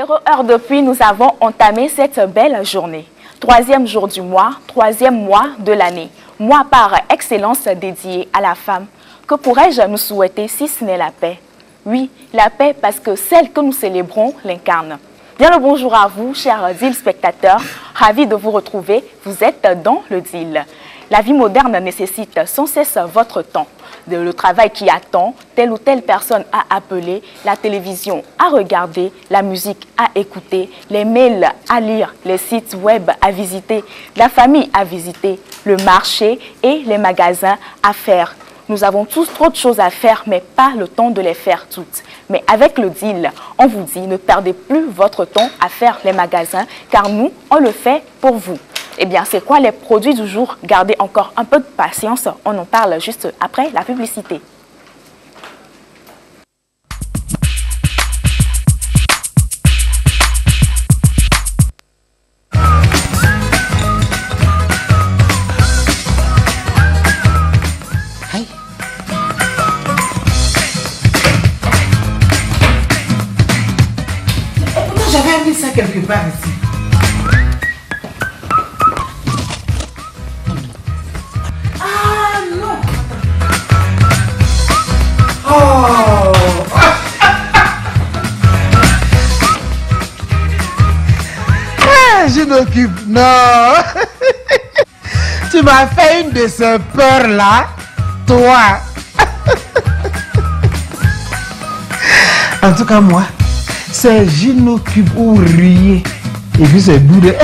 0h depuis, nous avons entamé cette belle journée. Troisième jour du mois, troisième mois de l'année. Mois par excellence dédié à la femme. Que pourrais-je nous souhaiter si ce n'est la paix? Oui, la paix parce que celle que nous célébrons l'incarne. Bien le bonjour à vous, chers deal spectateurs. Ravi de vous retrouver. Vous êtes dans le deal. La vie moderne nécessite sans cesse votre temps. Le travail qui attend, telle ou telle personne à appeler, la télévision à regarder, la musique à écouter, les mails à lire, les sites web à visiter, la famille à visiter, le marché et les magasins à faire. Nous avons tous trop de choses à faire, mais pas le temps de les faire toutes. Mais avec le deal, on vous dit, ne perdez plus votre temps à faire les magasins, car nous, on le fait pour vous. Eh bien, c'est quoi les produits du jour? Gardez encore un peu de patience, on en parle juste après la publicité. J'avais mis ça quelque part ici. Ah non. Oh. Ah, je m'occupe. Non. Tu m'as fait une de ces peurs là, toi. En tout cas, moi, c'est Ginocube ou rier. Et puis c'est bourré.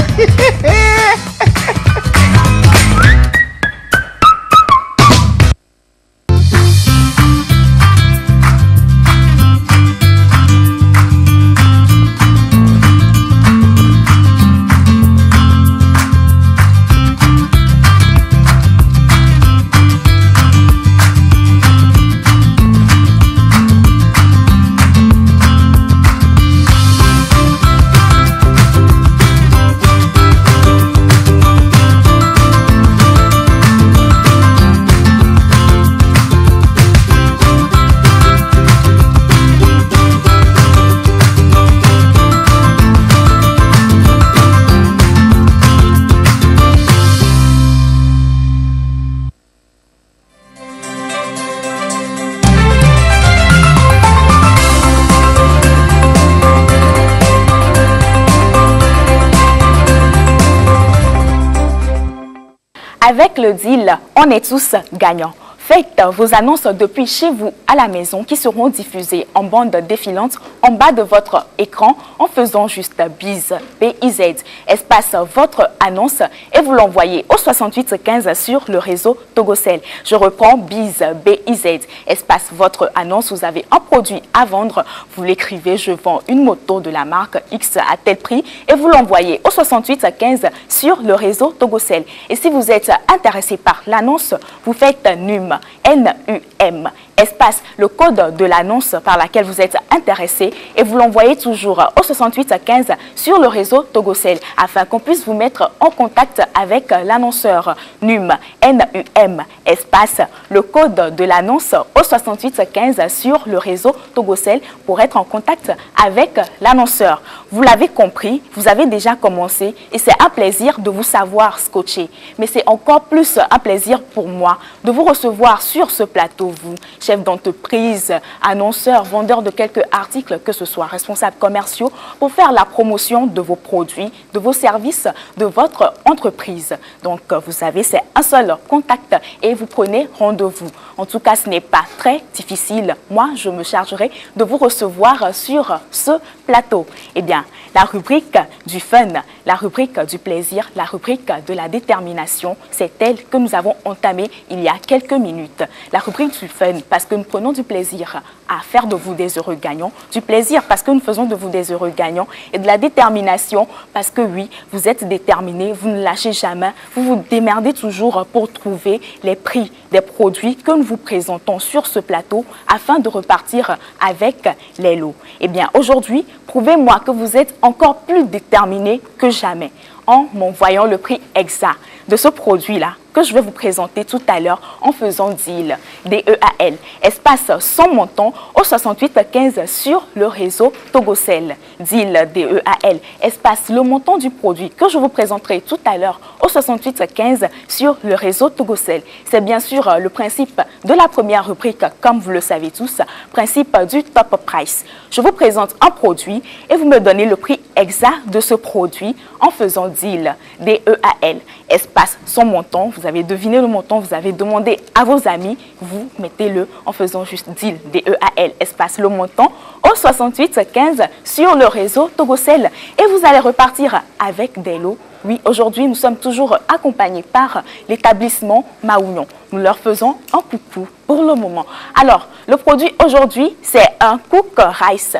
Avec le deal, on est tous gagnants. Faites vos annonces depuis chez vous à la maison qui seront diffusées en bande défilante en bas de votre écran en faisant juste BIZ, B-I-Z, espace votre annonce et vous l'envoyez au 6815 sur le réseau Togocel. Je reprends BIZ, B-I-Z, espace votre annonce. Vous avez un produit à vendre, vous l'écrivez, je vends une moto de la marque X à tel prix et vous l'envoyez au 6815 sur le réseau Togocel. Et si vous êtes intéressé par l'annonce, vous faites NUM. N-U-M, espace, le code de l'annonce par laquelle vous êtes intéressé et vous l'envoyez toujours au 6815 sur le réseau Togocel afin qu'on puisse vous mettre en contact avec l'annonceur NUM, N-U-M, espace, le code de l'annonce au 6815 sur le réseau Togocel pour être en contact avec l'annonceur. Vous l'avez compris, vous avez déjà commencé et c'est un plaisir de vous savoir scotcher. Mais c'est encore plus un plaisir pour moi de vous recevoir sur ce plateau, vous, chef d'entreprise, annonceur, vendeur de quelques articles, que ce soit responsables commerciaux, pour faire la promotion de vos produits, de vos services, de votre entreprise. Donc, vous savez, c'est un seul contact et vous prenez rendez-vous. En tout cas, ce n'est pas très difficile. Moi, je me chargerai de vous recevoir sur ce plateau. Eh bien, la rubrique du fun, la rubrique du plaisir, la rubrique de la détermination, c'est elle que nous avons entamée il y a quelques minutes. La rubrique du fun, parce que nous prenons du plaisir à faire de vous des heureux gagnants, du plaisir parce que nous faisons de vous des heureux gagnants et de la détermination parce que oui, vous êtes déterminés, vous ne lâchez jamais, vous vous démerdez toujours pour trouver les prix des produits que nous vous présentons sur ce plateau afin de repartir avec les lots. Eh bien, aujourd'hui, prouvez-moi que vous êtes encore plus déterminés que jamais. en m'envoyant le prix exact de ce produit-là que je vais vous présenter tout à l'heure en faisant DEAL, D-E-A-L, espace son montant au 6815 sur le réseau Togocel. DEAL, D-E-A-L, espace le montant du produit que je vous présenterai tout à l'heure au 6815 sur le réseau Togocel. C'est bien sûr le principe de la première rubrique, comme vous le savez tous, principe du top price. Je vous présente un produit et vous me donnez le prix exact de ce produit en faisant DEAL, D-E-A-L, espace son montant. Vous avez deviné le montant, vous avez demandé à vos amis, vous mettez-le en faisant juste DEAL, D-E-A-L, espace le montant au 6815 sur le réseau Togocel et vous allez repartir avec des lots. Oui, aujourd'hui, nous sommes toujours accompagnés par l'établissement Maounion. Nous leur faisons un coucou pour le moment. Alors, le produit aujourd'hui, c'est un cook rice.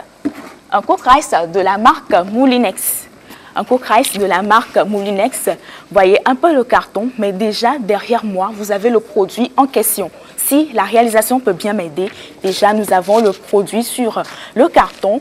Un cook rice de la marque Moulinex. Un cook rice de la marque Moulinex. Vous voyez un peu le carton, mais déjà derrière moi, vous avez le produit en question. Si la réalisation peut bien m'aider, déjà nous avons le produit sur le carton.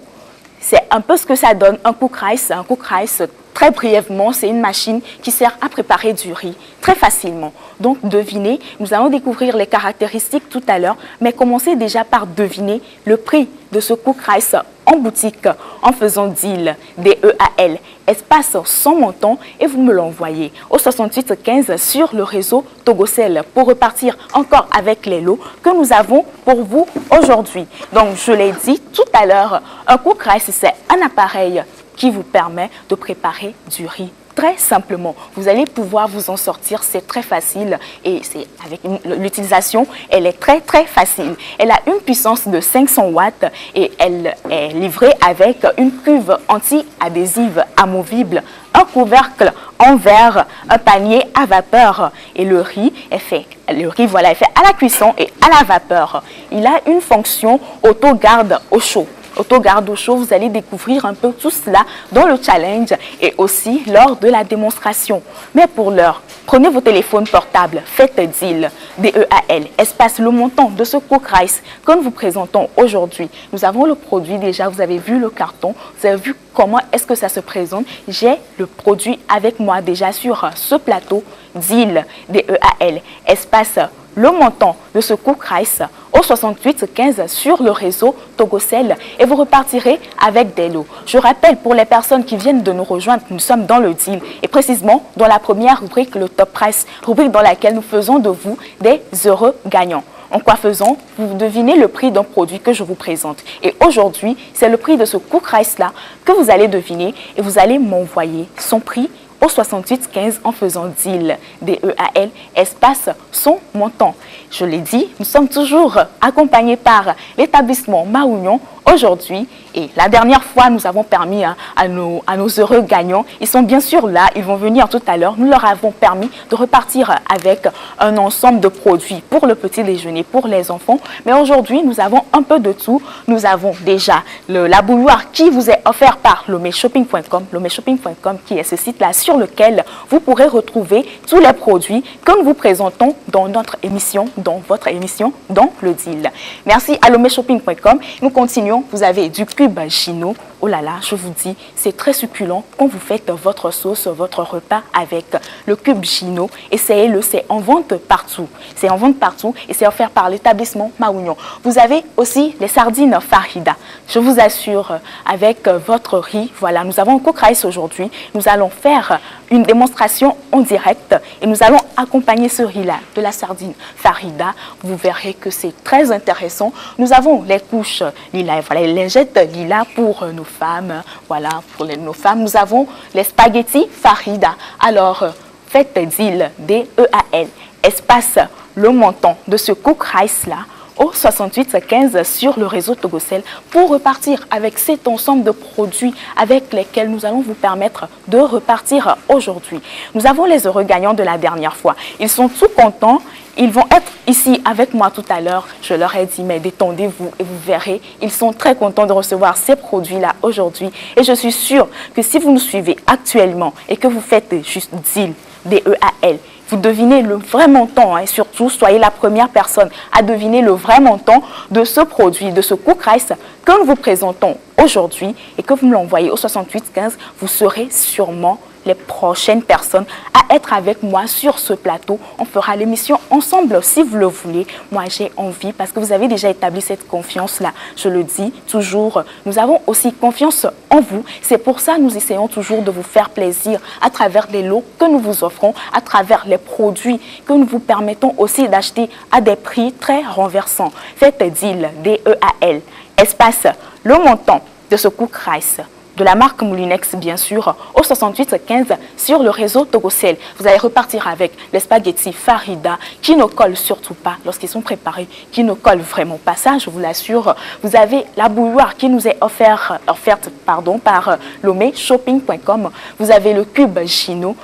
C'est un peu ce que ça donne, un cook rice. Un cook rice, très brièvement, c'est une machine qui sert à préparer du riz très facilement. Donc, devinez, nous allons découvrir les caractéristiques tout à l'heure, mais commencez déjà par deviner le prix de ce cook rice en boutique en faisant DEAL, D-E-A-L, espace son montant et vous me l'envoyez au 6815 sur le réseau Togocel pour repartir encore avec les lots que nous avons pour vous aujourd'hui. Donc, je l'ai dit tout à l'heure, un cook rice, c'est un appareil qui vous permet de préparer du riz très simplement. Vous allez pouvoir vous en sortir, c'est très facile et c'est avec l'utilisation, elle est très facile. Elle a une puissance de 500 watts et elle est livrée avec une cuve anti-adhésive amovible, un couvercle en verre, un panier à vapeur et le riz est fait à la cuisson et à la vapeur. Il a une fonction auto-garde au chaud. Auto-garde au chaud, vous allez découvrir un peu tout cela dans le challenge et aussi lors de la démonstration. Mais pour l'heure, prenez vos téléphones portables, faites DEAL, D-E-A-L, espace le montant de ce cook rice que nous vous présentons aujourd'hui. Nous avons le produit déjà, vous avez vu le carton, vous avez vu comment est-ce que ça se présente. J'ai le produit avec moi déjà sur ce plateau, DEAL, D-E-A-L, espace le montant de ce cook rice au 6815 sur le réseau Togocel et vous repartirez avec des lots. Je rappelle pour les personnes qui viennent de nous rejoindre, nous sommes dans le DEAL et précisément dans la première rubrique, le top price, rubrique dans laquelle nous faisons de vous des heureux gagnants. En quoi faisons, vous devinez le prix d'un produit que je vous présente. Et aujourd'hui, c'est le prix de ce cook rice-là que vous allez deviner et vous allez m'envoyer son prix au 6815 en faisant DEAL, D-E-A-L, espace son montant. Je l'ai dit, nous sommes toujours accompagnés par l'établissement Maounion aujourd'hui et la dernière fois nous avons permis à nos heureux gagnants, ils sont bien sûr là, ils vont venir tout à l'heure, nous leur avons permis de repartir avec un ensemble de produits pour le petit déjeuner, pour les enfants, mais aujourd'hui nous avons un peu de tout. Nous avons déjà la bouilloire qui vous est offert par lomeshopping.com, lomeshopping.com qui est ce site-là sur lequel vous pourrez retrouver tous les produits que nous vous présentons dans notre émission, dans votre émission, dans le DEAL. Merci à lomeshopping.com. Nous continuons. Vous avez du cube Gino. Oh là là, je vous dis, c'est très succulent quand vous faites votre sauce, votre repas avec le cube Gino. Essayez-le, c'est en vente partout. C'est en vente partout et c'est offert par l'établissement Maounion. Vous avez aussi les sardines Farida. Je vous assure, avec votre riz, voilà, nous avons un cook rice aujourd'hui. Nous allons faire une démonstration en direct et nous allons accompagner ce riz-là de la sardine Farida. Vous verrez que c'est très intéressant. Nous avons les couches lilas, voilà, les lingettes lilas pour nos femmes, voilà, pour nos femmes. Nous avons les spaghettis Farida. Alors, faites DEAL, D-E-A-L, espace le montant de ce cook rice-là au 6815 sur le réseau Togocel pour repartir avec cet ensemble de produits avec lesquels nous allons vous permettre de repartir aujourd'hui. Nous avons les heureux gagnants de la dernière fois. Ils sont tout contents. Ils vont être ici avec moi tout à l'heure. Je leur ai dit, mais détendez-vous et vous verrez. Ils sont très contents de recevoir ces produits-là aujourd'hui. Et je suis sûre que si vous nous suivez actuellement et que vous faites juste DEAL, D-E-A-L, vous devinez le vrai montant et surtout, soyez la première personne à deviner le vrai montant de ce produit, de ce cook rice que nous vous présentons aujourd'hui et que vous me l'envoyez au 6815, vous serez sûrement les prochaines personnes à être avec moi sur ce plateau. On fera l'émission ensemble si vous le voulez. Moi, j'ai envie parce que vous avez déjà établi cette confiance-là. Je le dis toujours, nous avons aussi confiance en vous. C'est pour ça que nous essayons toujours de vous faire plaisir à travers les lots que nous vous offrons, à travers les produits que nous vous permettons aussi d'acheter à des prix très renversants. Faites deal, DEAL, espace, le montant de ce Cook Rice de la marque Moulinex, bien sûr, au 6815 sur le réseau Togocel. Vous allez repartir avec les spaghettis Farida qui ne collent surtout pas lorsqu'ils sont préparés, qui ne collent vraiment pas. Ça, je vous l'assure. Vous avez la bouilloire qui nous est offerte par lomeshopping.com. Vous avez le cube Gino,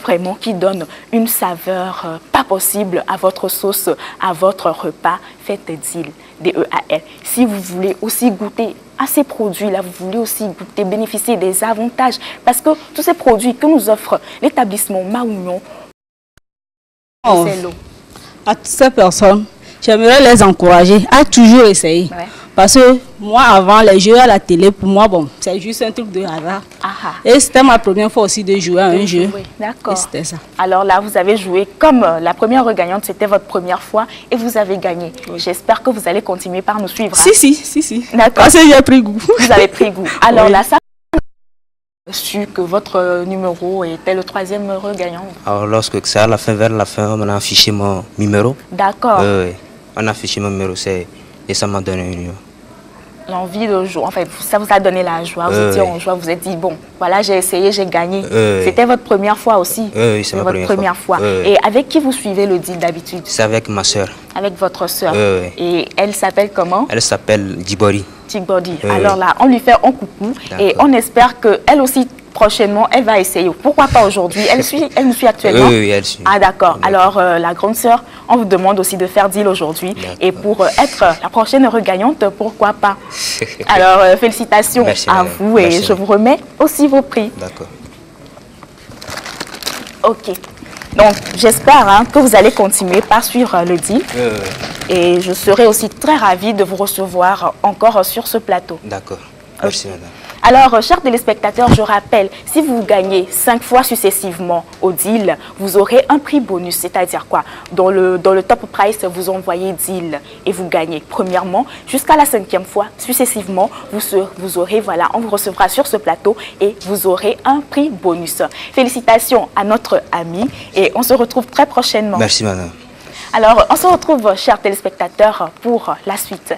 vraiment qui donne une saveur pas possible à votre sauce, à votre repas. Faites deal, DEAL. Si vous voulez aussi goûter à ces produits-là, vous voulez aussi goûter, bénéficier des avantages, parce que tous ces produits que nous offre l'établissement Maounion, c'est l'eau. À toutes ces personnes, j'aimerais les encourager à toujours essayer. Ouais. Parce que moi, avant, les jeux à la télé, pour moi, bon, c'est juste un truc de hasard. Et c'était ma première fois aussi de jouer à un jeu. D'accord. C'était ça. Alors là, vous avez joué comme la première gagnante, c'était votre première fois et vous avez gagné. Oui. J'espère que vous allez continuer par nous suivre. Si. D'accord. Parce que j'ai pris goût. Vous avez pris goût. Alors oui. Là, ça su que votre numéro était le 3e gagnant. Alors lorsque c'est à la fin, vers la fin, on a affiché mon numéro. D'accord. On a affiché mon numéro, et ça m'a donné une l'envie de jouer, en fait, ça vous a donné la joie, vous étiez en joie, vous vous êtes dit, bon, voilà, j'ai essayé, j'ai gagné. C'était votre première fois aussi? Oui, c'est votre première fois. Et avec qui vous suivez le deal d'habitude? C'est avec ma soeur. Avec votre soeur. Et elle s'appelle comment? Elle s'appelle Djibori. Alors là, on lui fait un coucou et on espère qu'elle aussi, prochainement, elle va essayer. Pourquoi pas aujourd'hui? Elle nous suit actuellement? Oui, elle suit. Ah d'accord. Alors, la grande sœur, on vous demande aussi de faire deal aujourd'hui. Et pour être la prochaine gagnante, pourquoi pas? Alors, félicitations à vous et je vous remets aussi vos prix. D'accord. Ok. Donc, j'espère que vous allez continuer par suivre le deal. Et je serai aussi très ravie de vous recevoir encore sur ce plateau. D'accord. Merci, madame. Alors, chers téléspectateurs, je rappelle, si vous gagnez 5 fois successivement au deal, vous aurez un prix bonus. C'est-à-dire quoi? Dans le top price, vous envoyez deal et vous gagnez. Premièrement, jusqu'à la 5e fois, successivement, vous aurez, voilà, on vous recevra sur ce plateau et vous aurez un prix bonus. Félicitations à notre ami et on se retrouve très prochainement. Merci, madame. Alors, on se retrouve, chers téléspectateurs, pour la suite.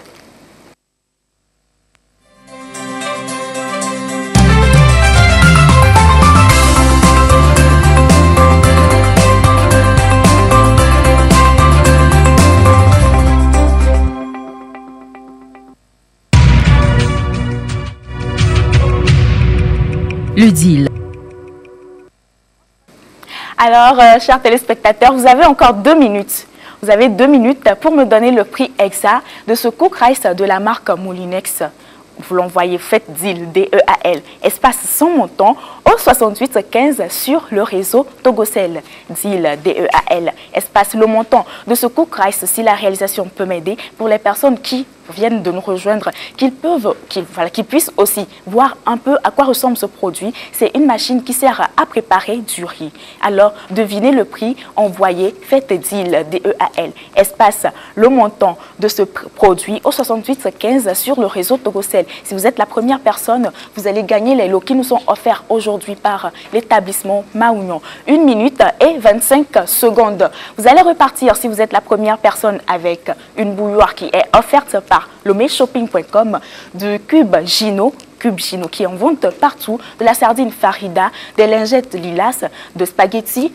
Le deal. Alors, chers téléspectateurs, vous avez encore 2 minutes. Vous avez 2 minutes pour me donner le prix exact de ce Cook Rice de la marque Moulinex. Vous l'envoyez, faites deal, DEAL, espace sans montant, au 6815 sur le réseau Togocel. Deal, DEAL, espace le montant de ce Cook Rice, si la réalisation peut m'aider, pour les personnes qui viennent de nous rejoindre, qu'ils puissent aussi voir un peu à quoi ressemble ce produit. C'est une machine qui sert à préparer du riz. Alors, devinez le prix, envoyez, faites deal, DEAL, espace le montant de ce produit au 6815 sur le réseau Togocel. Si vous êtes la première personne, vous allez gagner les lots qui nous sont offerts aujourd'hui par l'établissement Maounion. 1 minute et 25 secondes. Vous allez repartir si vous êtes la première personne avec une bouilloire qui est offerte par lomeshopping.com, de cube Gino qui est en vente partout, de la sardine Farida, des lingettes lilas, des spaghettis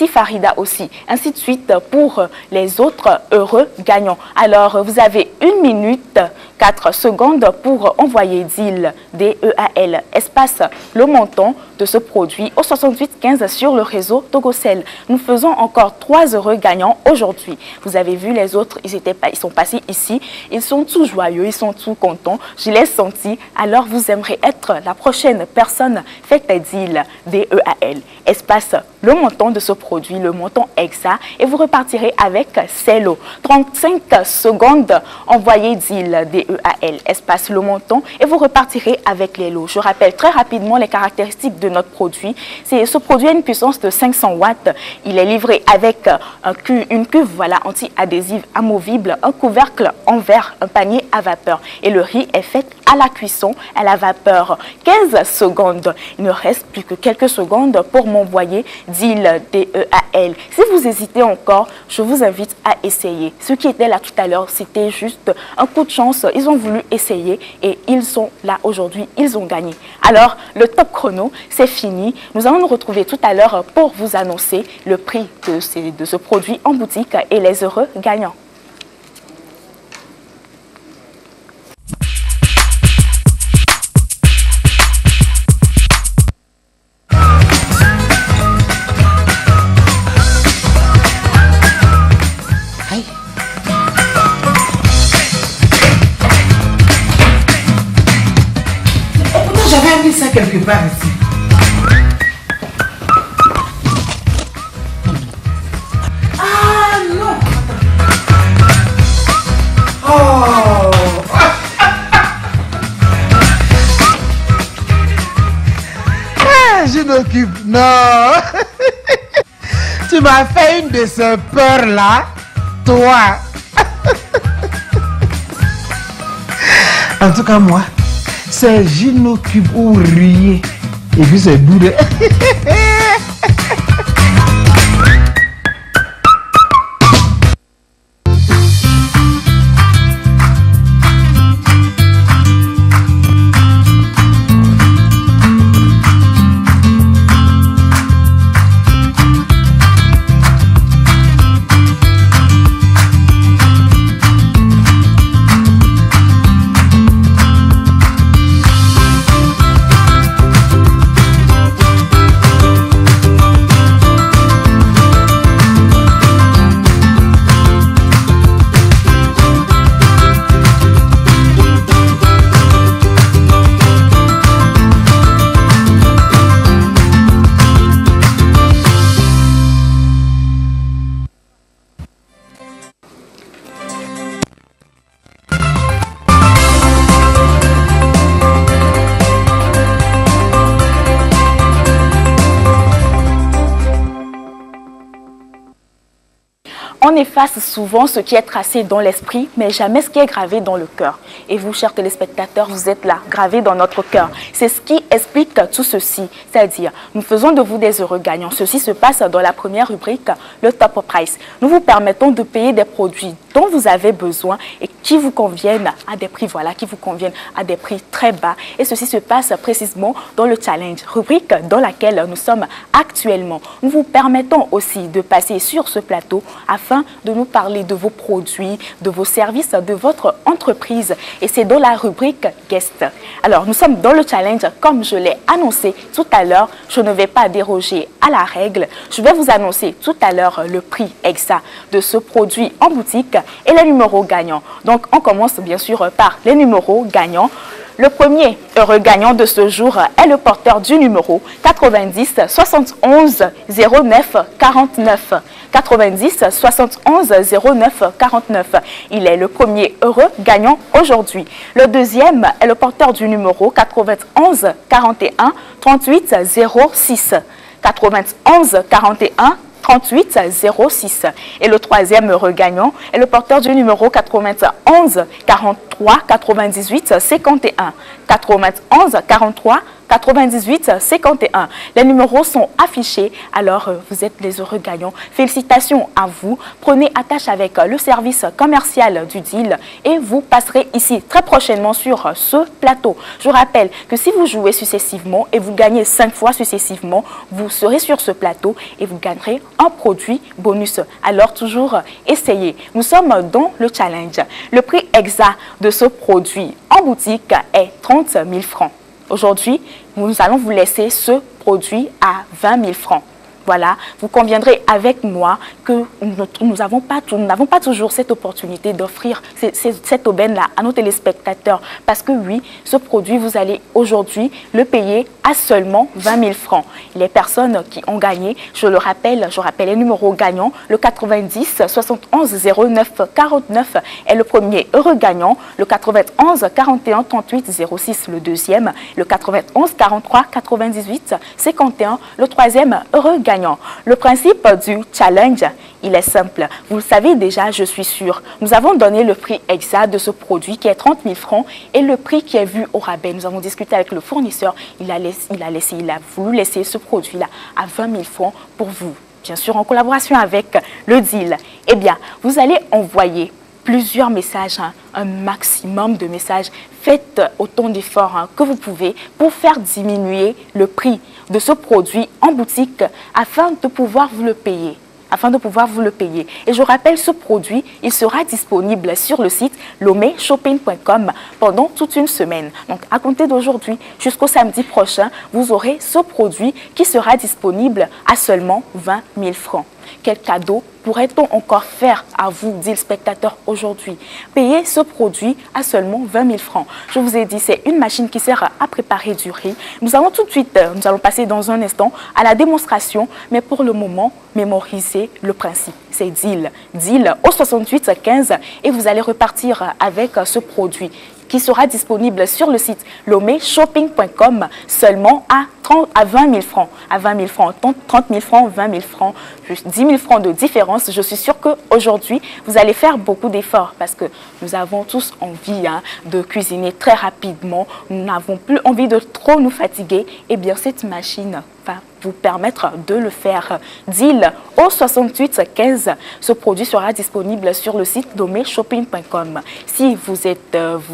Farida aussi, ainsi de suite pour les autres heureux gagnants. Alors, vous avez 1 minute 4 secondes pour envoyer deal, DEAL, espace le montant de ce produit au 6815 sur le réseau Togocel. Nous faisons encore 3 heureux gagnants aujourd'hui. Vous avez vu les autres, ils sont passés ici, ils sont tous joyeux, ils sont tous contents, je l'ai senti. Alors vous aimerez être la prochaine personne, faites deal, DEAL, espace le montant de ce produit, le montant exact, et vous repartirez avec c'est lot. 35 secondes, envoyez DEAL, DEAL, espace le montant, et vous repartirez avec les lots. Je rappelle très rapidement les caractéristiques de notre produit. Ce produit a une puissance de 500 watts. Il est livré avec une cuve voilà, anti-adhésive amovible, un couvercle en verre, un panier à vapeur. Et le riz est fait à la cuisson, à la vapeur. 15 secondes. Il ne reste plus que quelques secondes pour m'envoyer DEAL, DEAL. Si vous hésitez encore, je vous invite à essayer. Ceux qui étaient là tout à l'heure, c'était juste un coup de chance. Ils ont voulu essayer et ils sont là aujourd'hui. Ils ont gagné. Alors, le top chrono, c'est fini. Nous allons nous retrouver tout à l'heure pour vous annoncer le prix de ce produit en boutique et les heureux gagnants. J'avais mis ça quelque part ici. Ah non. Oh. Ah, je m'occupe. Non. Tu m'as fait une de ces peurs là, toi. En tout cas, moi, c'est Gino Cube ouvrier. Et puis c'est boudé. On efface souvent ce qui est tracé dans l'esprit, mais jamais ce qui est gravé dans le cœur. Et vous, chers téléspectateurs, vous êtes là, gravés dans notre cœur. C'est ce qui explique tout ceci. C'est-à-dire, nous faisons de vous des heureux gagnants. Ceci se passe dans la première rubrique, le Top Price. Nous vous permettons de payer des produits dont vous avez besoin et qui vous conviennent à des prix, voilà, qui vous conviennent à des prix très bas. Et ceci se passe précisément dans le Challenge, rubrique dans laquelle nous sommes actuellement. Nous vous permettons aussi de passer sur ce plateau afin de nous parler de vos produits, de vos services, de votre entreprise. Et c'est dans la rubrique Guest. Alors, nous sommes dans le Challenge, comme je l'ai annoncé tout à l'heure. Je ne vais pas déroger à la règle. Je vais vous annoncer tout à l'heure le prix exact de ce produit en boutique et les numéros gagnants. Donc, on commence bien sûr par les numéros gagnants. Le premier heureux gagnant de ce jour est le porteur du numéro 90 71 09 49. 90 71 09 49. Il est le premier heureux gagnant aujourd'hui. Le deuxième est le porteur du numéro 91 41 38 06. 91 41 38 06. Et le troisième heureux gagnant est le porteur du numéro 91 43 98 51. 91 43 98 51. Les numéros sont affichés, alors vous êtes les heureux gagnants. Félicitations à vous. Prenez attache avec le service commercial du DEAL et vous passerez ici très prochainement sur ce plateau. Je rappelle que si vous jouez successivement et vous gagnez 5 fois successivement, vous serez sur ce plateau et vous gagnerez un produit bonus. Alors toujours essayez. Nous sommes dans le challenge. Le prix exact de ce produit en boutique est 30 000 francs. Aujourd'hui, nous allons vous laisser ce produit à 20 000 francs. voilà, vous conviendrez avec moi que nous n'avons pas toujours cette opportunité d'offrir cette aubaine-là à nos téléspectateurs. Parce que oui, ce produit, vous allez aujourd'hui le payer à seulement 20 000 francs. Les personnes qui ont gagné, je rappelle les numéros gagnants, le 90 71 09 49 est le premier heureux gagnant, le 91 41 38 06 le deuxième, le 91 43 98 51 le troisième heureux gagnant. Le principe du challenge, il est simple. Vous le savez déjà, je suis sûre. Nous avons donné le prix exact de ce produit qui est 30 000 francs et le prix qui est vu au rabais. Nous avons discuté avec le fournisseur. Il a voulu laisser ce produit-là à 20 000 francs pour vous. Bien sûr, en collaboration avec le deal. Eh bien, vous allez envoyer plusieurs messages, un maximum de messages. Faites autant d'efforts que vous pouvez pour faire diminuer le prix de ce produit en boutique afin de pouvoir vous le payer. Et je rappelle, ce produit, il sera disponible sur le site lomeshopping.com pendant toute une semaine. Donc, à compter d'aujourd'hui jusqu'au samedi prochain, vous aurez ce produit qui sera disponible à seulement 20 000 francs. Quel cadeau pourrait-on encore faire à vous, deal spectateurs, aujourd'hui? Payer ce produit à seulement 20 000 francs. Je vous ai dit, c'est une machine qui sert à préparer du riz. Nous allons passer dans un instant à la démonstration, mais pour le moment, mémorisez le principe. C'est deal au 68 15 et vous allez repartir avec ce produit qui sera disponible sur le site lomeshopping.com seulement à 20 000 francs. À 20 000 francs, 30 000 francs, 20 000 francs, 10 000 francs de différence. Je suis sûre qu'aujourd'hui, vous allez faire beaucoup d'efforts parce que nous avons tous envie de cuisiner très rapidement. Nous n'avons plus envie de trop nous fatiguer. Eh bien, cette machine va vous permettre de le faire. Deal au 68 15. Ce produit sera disponible sur le site lomeshopping.com. Si vous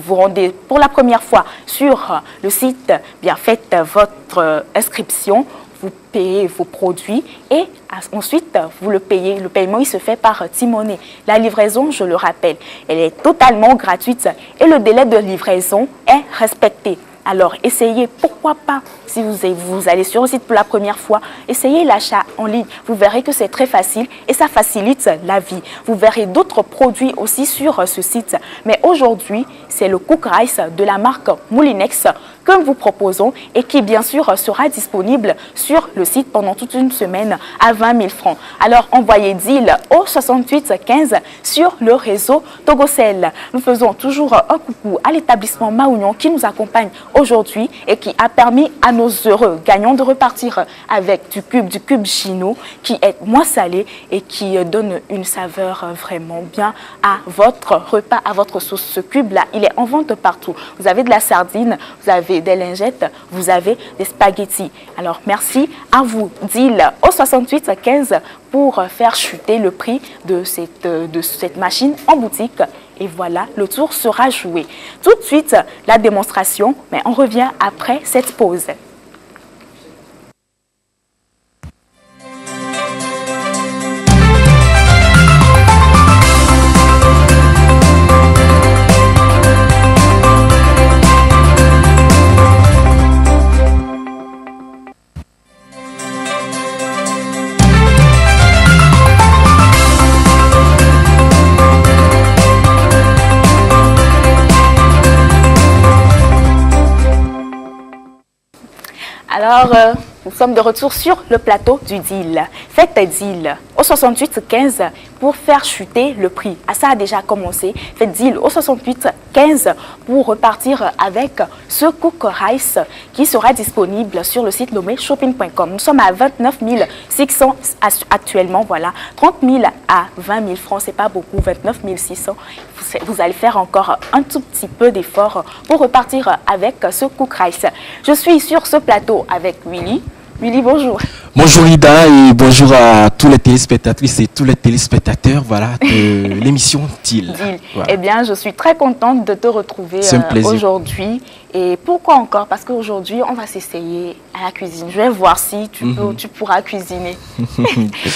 vous rendez pour la première fois sur le site, bien faites votre inscription, vous payez vos produits et ensuite vous le payez. Le paiement, il se fait par T-Money. La livraison, je le rappelle, elle est totalement gratuite et le délai de livraison est respecté. Alors, essayez, pourquoi pas, si vous allez sur le site pour la première fois, essayez l'achat en ligne. Vous verrez que c'est très facile et ça facilite la vie. Vous verrez d'autres produits aussi sur ce site. Mais aujourd'hui, c'est le cook rice de la marque Moulinex que nous vous proposons et qui, bien sûr, sera disponible sur le site pendant toute une semaine à 20 000 francs. Alors, envoyez deal au 68 15 sur le réseau Togocel. Nous faisons toujours un coucou à l'établissement Maounion qui nous accompagne aujourd'hui et qui a permis à nos heureux gagnants de repartir avec du cube chino qui est moins salé et qui donne une saveur vraiment bien à votre repas, à votre sauce. Ce cube-là, il est en vente partout. Vous avez de la sardine, vous avez des lingettes, vous avez des spaghettis. Alors, merci à vous, deal au 68 15 pour faire chuter le prix de cette machine en boutique. Et voilà, le tour sera joué. Tout de suite, la démonstration, mais on revient après cette pause. Alors, nous sommes de retour sur le plateau du deal. Faites deal au 68 15 pour faire chuter le prix. Ah, ça a déjà commencé. Faites deal au 68 15 pour repartir avec ce cook rice qui sera disponible sur le site lomeshopping.com. Nous sommes à 29 600 actuellement. Voilà, 30 000 à 20 000 francs, c'est pas beaucoup. 29 600. Vous allez faire encore un tout petit peu d'effort pour repartir avec ce cook rice. Je suis sur ce plateau avec Willy. Willy, bonjour. Bonjour Ida et bonjour à tous les téléspectatrices et tous les téléspectateurs de l'émission Deal. Voilà. Eh bien, je suis très contente de te retrouver aujourd'hui. Et pourquoi encore? Parce qu'aujourd'hui, on va s'essayer à la cuisine. Je vais voir si tu pourras cuisiner.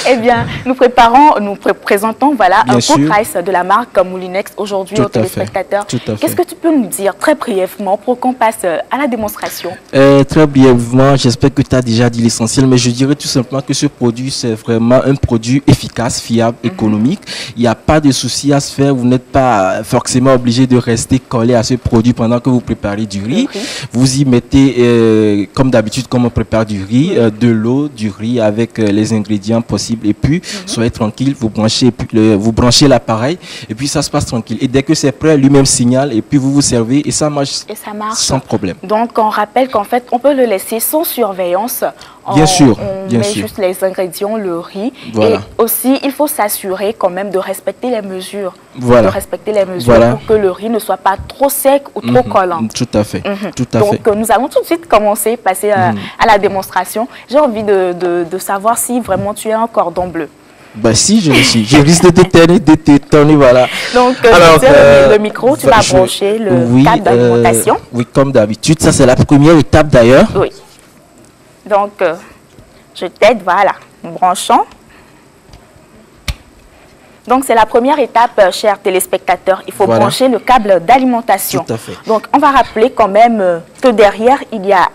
Eh bien, nous présentons voilà, un cook rice de la marque Moulinex aujourd'hui aux téléspectateurs. Qu'est-ce que tu peux nous dire très brièvement pour qu'on passe à la démonstration? Très brièvement, j'espère que tu as déjà dit l'essentiel, mais je dirais dirais tout simplement que ce produit, c'est vraiment un produit efficace, fiable, économique. Il n'y a pas de souci à se faire. Vous n'êtes pas forcément obligé de rester collé à ce produit pendant que vous préparez du riz. Vous y mettez, comme d'habitude, comme on prépare du riz, de l'eau, du riz avec les ingrédients possibles. Et puis, soyez tranquille, vous branchez l'appareil et puis ça se passe tranquille. Et dès que c'est prêt, lui-même signale et puis vous vous servez et ça marche, sans problème. Donc, on rappelle qu'en fait, on peut le laisser sans surveillance. Bien sûr, on met juste les ingrédients, le riz. Voilà. Et aussi, il faut s'assurer quand même de respecter les mesures. Voilà. De respecter les mesures pour que le riz ne soit pas trop sec ou trop collant. Tout à fait. Donc, nous allons tout de suite commencer, passer à la démonstration. J'ai envie de savoir si vraiment tu es un cordon bleu. Bah si, je le suis. Je risque de t'étonner, voilà. Donc, alors, le micro, tu vas brancher le câble d'alimentation. Oui, comme d'habitude. Ça, c'est la première étape d'ailleurs. Oui. Donc, je t'aide, voilà, branchant. Donc, c'est la première étape, chers téléspectateurs. Il faut brancher le câble d'alimentation. Tout à fait. Donc, on va rappeler quand même que derrière, il y a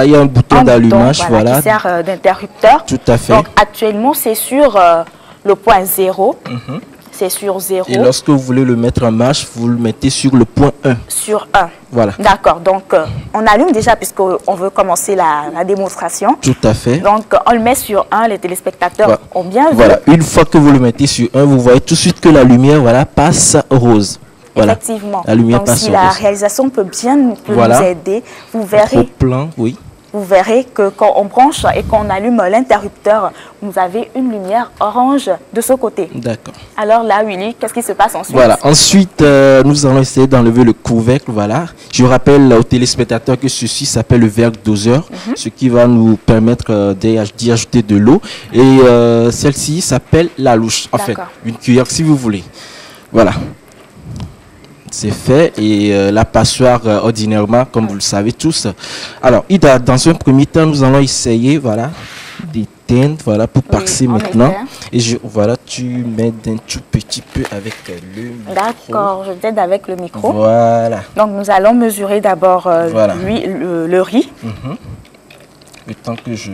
il y a un bouton d'allumage, qui sert d'interrupteur. Tout à fait. Donc, actuellement, c'est sur le point 0. C'est sur 0. Et lorsque vous voulez le mettre en marche, vous le mettez sur le point 1. Sur 1. Voilà. D'accord. Donc, on allume déjà puisqu'on veut commencer la démonstration. Tout à fait. Donc, on le met sur 1. Les téléspectateurs ont bien vu. Voilà. Une fois que vous le mettez sur 1, vous voyez tout de suite que la lumière passe rose. Voilà. Effectivement. La lumière donc, passe si rose. la réalisation peut bien nous aider, vous verrez. Au plan, oui. Vous verrez que quand on branche et qu'on allume l'interrupteur, vous avez une lumière orange de ce côté. D'accord. Alors là, Willy, qu'est-ce qui se passe ensuite? Voilà. Ensuite, nous allons essayer d'enlever le couvercle. Voilà. Je rappelle aux téléspectateurs que ceci s'appelle le verre doseur, ce qui va nous permettre d'y ajouter de l'eau. Et celle-ci s'appelle la louche. En fait, une cuillère si vous voulez. Voilà. C'est fait et la passoire ordinairement, comme vous le savez tous. Alors, Ida, dans un premier temps, nous allons essayer, d'éteindre, pour passer maintenant. Et tu m'aides un tout petit peu avec le micro. D'accord, je t'aide avec le micro. Voilà. Donc, nous allons mesurer d'abord le riz. Le temps que je...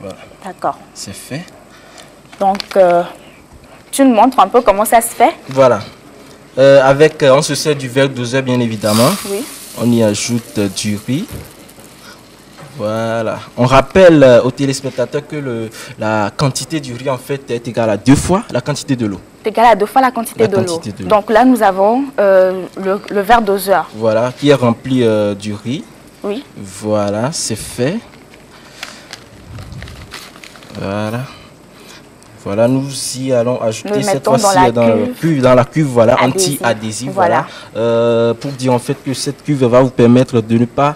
Voilà. D'accord. C'est fait. Donc, tu nous montres un peu comment ça se fait? Voilà. On se sert du verre doseur, bien évidemment. Oui. On y ajoute du riz. Voilà. On rappelle aux téléspectateurs que la quantité du riz, en fait, est égale à 2 fois la quantité de l'eau. C'est égal à 2 fois la quantité de l'eau. Donc là, nous avons le verre doseur. Voilà, qui est rempli du riz. Oui. Voilà, c'est fait. Voilà. Voilà, nous y allons ajouter cette fois-ci dans la cuve, anti-adhésive. Voilà. Pour dire en fait que cette cuve va vous permettre de ne pas,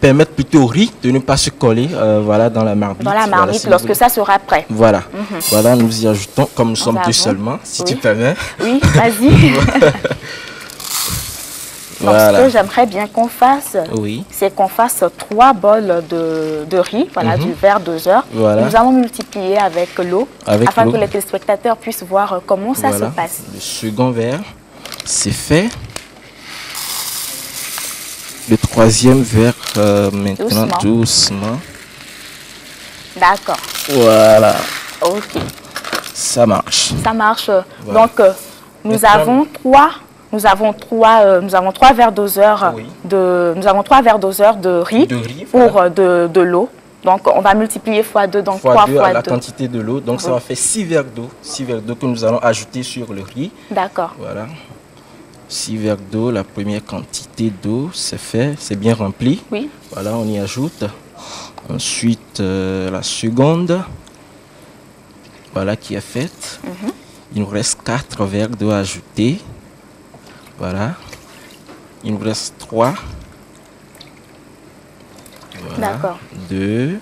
permettre plutôt au riz de ne pas se coller dans la marmite. Dans la marmite, lorsque ça sera prêt. Voilà. Voilà, nous y ajoutons, comme nous sommes deux seulement, si tu permets. Oui, vas-y. Donc, ce que j'aimerais bien qu'on fasse, c'est qu'on fasse 3 bols de riz, du verre doseur. Voilà. Nous allons multiplier avec l'eau, afin que les téléspectateurs puissent voir comment ça se passe. Le second verre, c'est fait. Le 3e verre, maintenant, doucement. D'accord. Voilà. Ok. Ça marche. Ça marche. Voilà. Donc, nous avons 3 verres doseurs de riz pour de l'eau. Donc, on va multiplier x 2, donc 3 fois 2 à la quantité de l'eau. Donc, ça va faire 6 verres d'eau. 6 verres d'eau que nous allons ajouter sur le riz. D'accord. Voilà. 6 verres d'eau, la première quantité d'eau, c'est fait, c'est bien rempli. Oui. Voilà, on y ajoute. Ensuite, la seconde, voilà, qui est faite. Il nous reste 4 verres d'eau à ajouter. Voilà. Il nous reste 3. Voilà. D'accord. 2.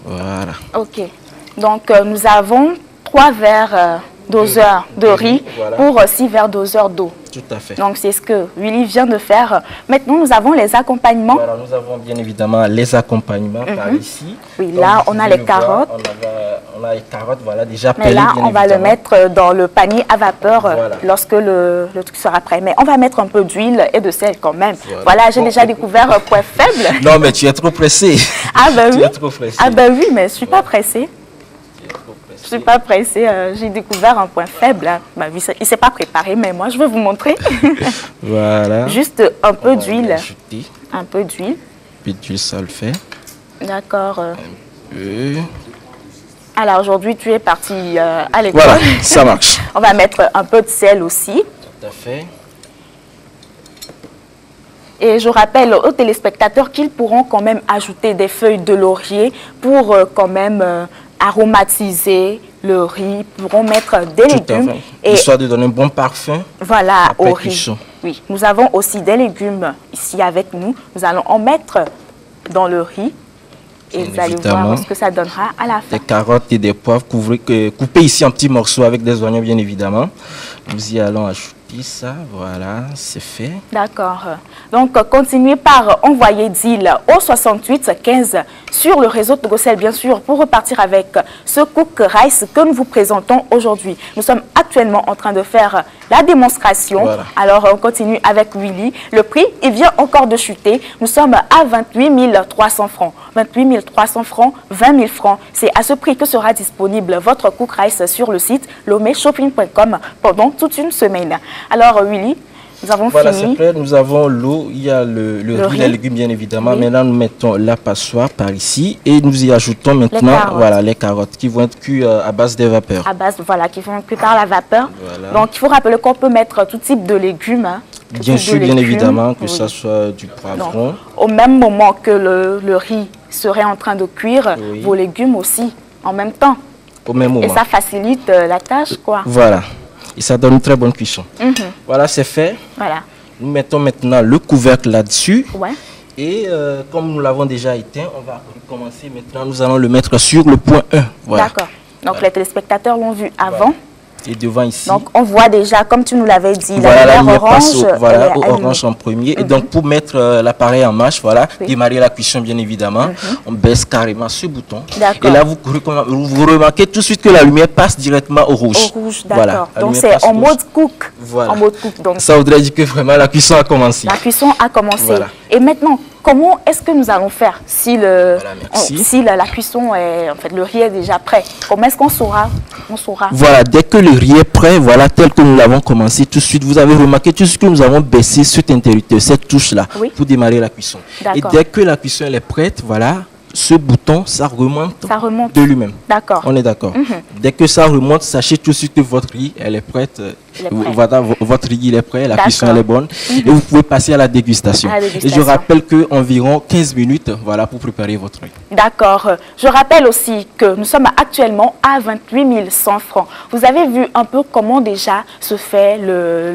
Voilà. Ok. Donc, nous avons 3 verres doseurs de riz pour 6 verres doseurs d'eau. Tout à fait. Donc, c'est ce que Willy vient de faire. Maintenant, nous avons les accompagnements. Voilà, nous avons bien évidemment les accompagnements par ici. Oui, Donc, là, on a les carottes. On a les carottes, voilà, déjà Mais pelées, là, bien on va le évidemment. mettre dans le panier à vapeur Voilà. lorsque le truc sera prêt. Mais on va mettre un peu d'huile et de sel quand même. Voilà, j'ai Bon, déjà découvert un point faible. Non, mais tu es trop pressé. Ah ben Tu oui. es trop pressé. Ah ben oui, mais je ne suis pas pressée. Tu es trop pressé. Je ne suis pas pressée. J'ai découvert un point faible. Hein. Bah oui, il ne s'est pas préparé, mais moi, je vais vous montrer. Voilà. Juste un peu On va d'huile. ajouter. Un peu d'huile. Puis d'huile, ça le fait. D'accord. Euh, Alors aujourd'hui, tu es parti à l'école. Voilà, ça marche. On va mettre un peu de sel aussi. Tout à fait. Et je rappelle aux téléspectateurs qu'ils pourront quand même ajouter des feuilles de laurier pour quand même aromatiser le riz. Ils pourront mettre des Tout à légumes. fait. Histoire de donner un bon parfum. Voilà, après au riz. cuisson. Oui, nous avons aussi des légumes ici avec nous. Nous allons en mettre dans le riz. Et Bien vous allez évidemment. voir ce que ça donnera à la fin. Des carottes et des poivres coupés ici en petits morceaux avec des oignons bien évidemment. Nous y allons ajouter ça, voilà, c'est fait. D'accord. Donc, continuez par envoyer deal au 68 15 sur le réseau Togocel, bien sûr, pour repartir avec ce cook rice que nous vous présentons aujourd'hui. Nous sommes actuellement en train de faire la démonstration. Voilà. Alors, on continue avec Willy. Le prix, il vient encore de chuter. Nous sommes à 28 300 francs. 28 300 francs, 20 000 francs. C'est à ce prix que sera disponible votre cook rice sur le site lomeshopping.com pendant toute une semaine. Alors, Willy, nous avons Voilà, fini. c'est prêt. Nous avons l'eau, il y a le riz, riz. les légumes bien évidemment. Oui. Maintenant, nous mettons la passoire par ici et nous y ajoutons maintenant carottes. voilà, les carottes qui vont être cuites à base de vapeur. À base, voilà, qui vont cuire par la vapeur. Voilà. Donc, il faut rappeler qu'on peut mettre tout type de légumes. Hein, tout Bien type de sûr, bien légumes. évidemment, que Oui. ça soit du Donc, poivron. au même moment que le riz serait en train de cuire, Oui. vos légumes aussi, en même temps. Au même moment. Et ça facilite la tâche, quoi. Voilà. Et ça donne une très bonne cuisson. Voilà, c'est fait. Voilà. Nous mettons maintenant le couvercle là-dessus. Ouais. Et comme nous l'avons déjà éteint, on va commencer maintenant. Nous allons le mettre sur le point 1. Voilà. D'accord. Donc, les téléspectateurs l'ont vu avant. Et devant ici. Donc, on voit déjà, comme tu nous l'avais dit, Voilà, la la lumière lumière passe orange. voilà, elle est au allumée. orange en premier. Et donc, pour mettre l'appareil en marche, voilà, Oui. démarrer la cuisson, bien évidemment, on baisse carrément ce bouton. D'accord. Et là, vous remarquez tout de suite que la lumière passe directement au rouge. Au rouge, Voilà, d'accord. la Donc, lumière c'est passe en au rouge. mode cook. Voilà. En mode cook. Donc, Ça voudrait dire que vraiment la cuisson a commencé. la cuisson a commencé. Voilà. Et maintenant, comment est-ce que nous allons faire si, merci. si la cuisson est, en fait, le riz est déjà prêt? Comment est-ce qu'on saura? On saura. Voilà, dès que le riz est prêt, voilà, tel que nous l'avons commencé tout de suite, vous avez remarqué tout ce que nous avons baissé cet interrupteur, cette touche-là, Oui. pour démarrer la cuisson. Et D'accord. dès que la cuisson elle est prête, voilà, ce bouton, ça remonte, Ça remonte. de lui-même. D'accord. On est d'accord. Dès que ça remonte, sachez tout de suite que votre riz, elle est prête. Il est prêt. Voilà, votre riz, il est prêt, la D'accord. cuisson, elle est bonne. Et vous pouvez passer à la dégustation. À la Et dégustation. je rappelle qu'environ 15 minutes, voilà, pour préparer votre riz. D'accord. Je rappelle aussi que nous sommes actuellement à 28 100 francs. Vous avez vu un peu comment déjà se fait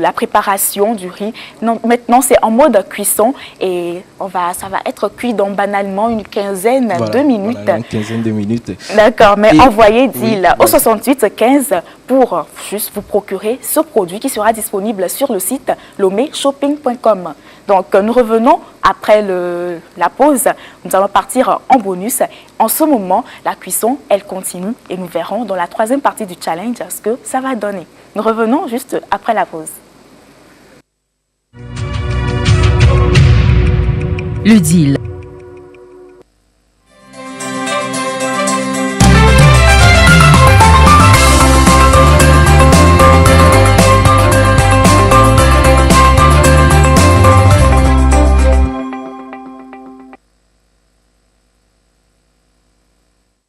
la préparation du riz. Non, maintenant, c'est en mode cuisson et ça va être cuit dans banalement une quinzaine Voilà, de minutes. voilà, une quinzaine de minutes. D'accord, mais Et- envoyez oui, deal au 68 15 pour juste vous procurer ce produit qui sera disponible sur le site lomeshopping.com. Donc, nous revenons après la pause. Nous allons partir en bonus. En ce moment, la cuisson, elle continue et nous verrons dans la troisième partie du challenge ce que ça va donner. Nous revenons juste après la pause. Le deal.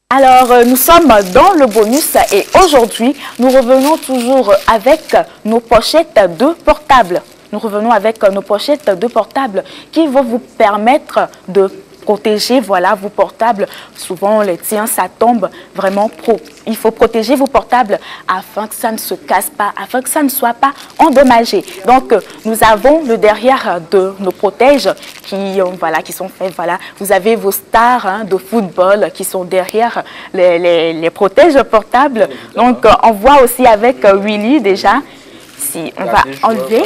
Alors, nous sommes dans le bonus et aujourd'hui, nous revenons toujours avec nos pochettes de portable. Nous revenons avec nos pochettes de portable qui vont vous permettre de protéger, voilà, vos portables. Souvent, les tiens, ça tombe vraiment pro. Il faut protéger vos portables afin que ça ne se casse pas, afin que ça ne soit pas endommagé. Donc, nous avons le derrière de nos protèges qui sont faits, voilà. Vous avez vos stars de football qui sont derrière les protèges portables. Donc, on voit aussi avec Willy déjà, si on va enlever.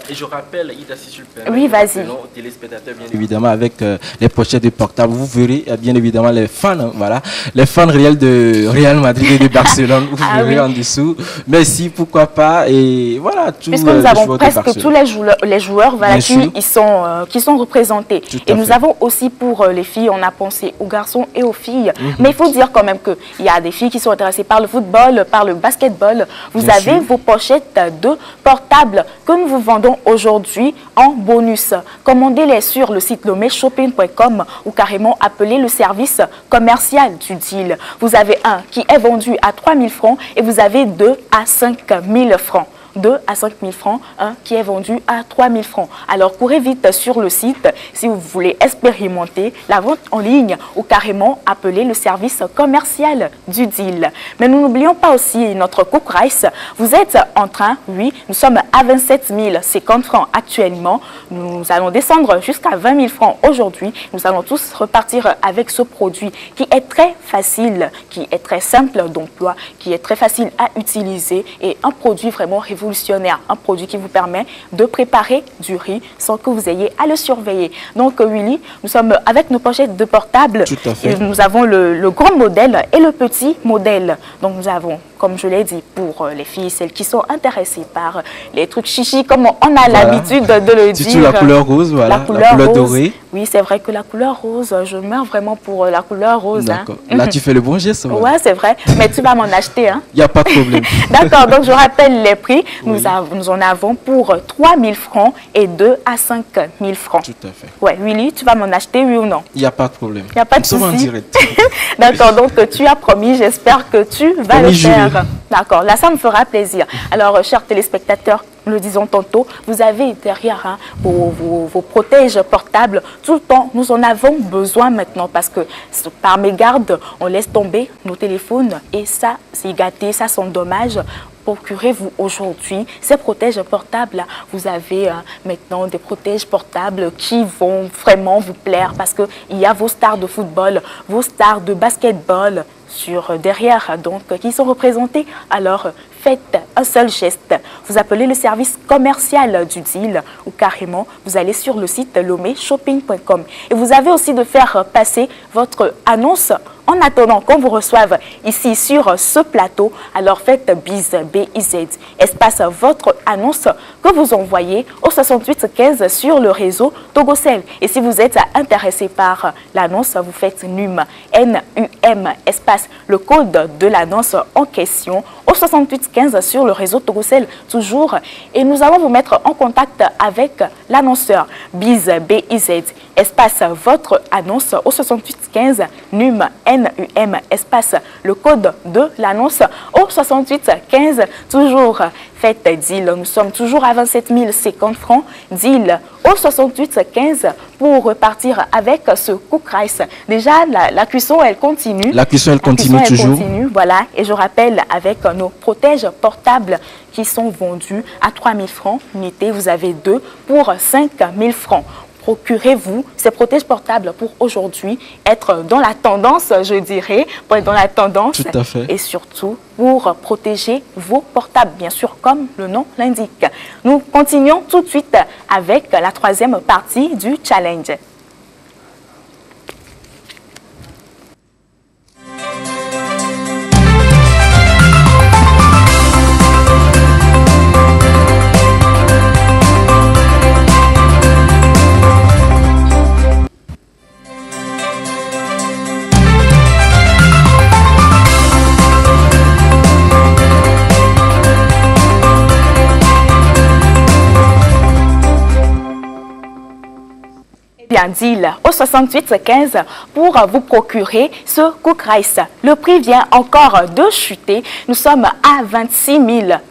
Et je rappelle, Ida, si tu le permets, oui, vas-y. Aux téléspectateurs, bien évidemment, avec les pochettes de portable, vous verrez bien évidemment les fans, voilà, les fans réels de Real Madrid et de Barcelone, vous verrez en dessous. Merci, pourquoi pas, et voilà, tout. Puisque nous avons presque tous les joueurs voilà, qui sont représentés. Et nous avons aussi pour les filles, on a pensé aux garçons et aux filles. Mais il faut dire quand même qu'il y a des filles qui sont intéressées par le football, par le basketball. Vous avez vos pochettes de portables que nous vous vendons aujourd'hui en bonus. Commandez-les sur le site lomeshopping.com ou carrément appelez le service commercial du deal. Vous avez un qui est vendu à 3 000 francs et vous avez 2 à 5 000 francs. 2 à 5 000 francs, un qui est vendu à 3 000 francs. Alors, courez vite sur le site si vous voulez expérimenter la vente en ligne ou carrément appeler le service commercial du deal. Mais nous n'oublions pas aussi notre Cook Rice. Vous êtes en train, oui, nous sommes à 27 050 francs actuellement. Nous allons descendre jusqu'à 20 000 francs aujourd'hui. Nous allons tous repartir avec ce produit qui est très facile, qui est très simple d'emploi, qui est très facile à utiliser et un produit vraiment révolutionnaire. Un produit qui vous permet de préparer du riz sans que vous ayez à le surveiller. Donc, Willy, nous sommes avec nos pochettes de portable. Tout à fait. Et nous avons le grand modèle et le petit modèle. Donc, nous avons, comme je l'ai dit, pour les filles, celles qui sont intéressées par les trucs chichi, comme on a l'habitude de le dire. Surtout la couleur rose, voilà, la couleur rose, dorée. Oui, c'est vrai que la couleur rose, je meurs vraiment pour la couleur rose. D'accord. Là, tu fais le bon geste. Ouais, c'est vrai. Mais tu vas m'en acheter. Hein. Il n'y a pas de problème. D'accord, donc je rappelle les prix. Nous en avons pour 3 000 francs et 2 à 5 000 francs. Tout à fait. Ouais, Willy, tu vas m'en acheter, oui ou non? Il n'y a pas de problème. Il n'y a pas de souci. Nous sommes en direct. D'accord, donc tu as promis, j'espère que tu vas le faire. D'accord, là ça me fera plaisir. Alors, chers téléspectateurs, nous le disons tantôt, vous avez derrière vos protèges portables. Tout le temps, nous en avons besoin maintenant parce que par mégarde, on laisse tomber nos téléphones et ça, c'est gâté, ça s'endommage. Procurez-vous aujourd'hui ces protèges portables. Vous avez maintenant des protèges portables qui vont vraiment vous plaire parce qu'il y a vos stars de football, vos stars de basketball derrière, donc qui sont représentés. Alors, faites un seul geste. Vous appelez le service commercial du deal ou carrément, vous allez sur le site lomeshopping.com. Et vous avez aussi de faire passer votre annonce en attendant qu'on vous reçoive ici sur ce plateau. Alors faites BIZ, espace votre annonce que vous envoyez au 6815 sur le réseau Togocel. Et si vous êtes intéressé par l'annonce, vous faites NUM, N-U-M, espace le code de l'annonce en question au 6815 sur le réseau Togocel toujours. Et nous allons vous mettre en contact avec l'annonceur BIZ, espace votre annonce au 6815 NUM, N-U-M, espace le code de l'annonce au 6815 toujours. Faites deal, nous sommes toujours à 27 050 francs, deal au 6815 pour repartir avec ce Cook Rice. Déjà, la cuisson, elle continue. La cuisson, elle continue toujours. Voilà, et je rappelle avec nos protèges portables qui sont vendus à 3 000 francs unité, vous avez 2 pour 5 000 francs. Procurez-vous ces protèges portables pour aujourd'hui être dans la tendance, je dirais, pour être dans la tendance. Tout à fait. Et surtout pour protéger vos portables, bien sûr, comme le nom l'indique. Nous continuons tout de suite avec la troisième partie du challenge. Bien, deal au 6815 pour vous procurer ce Cook Rice. Le prix vient encore de chuter. Nous sommes à 26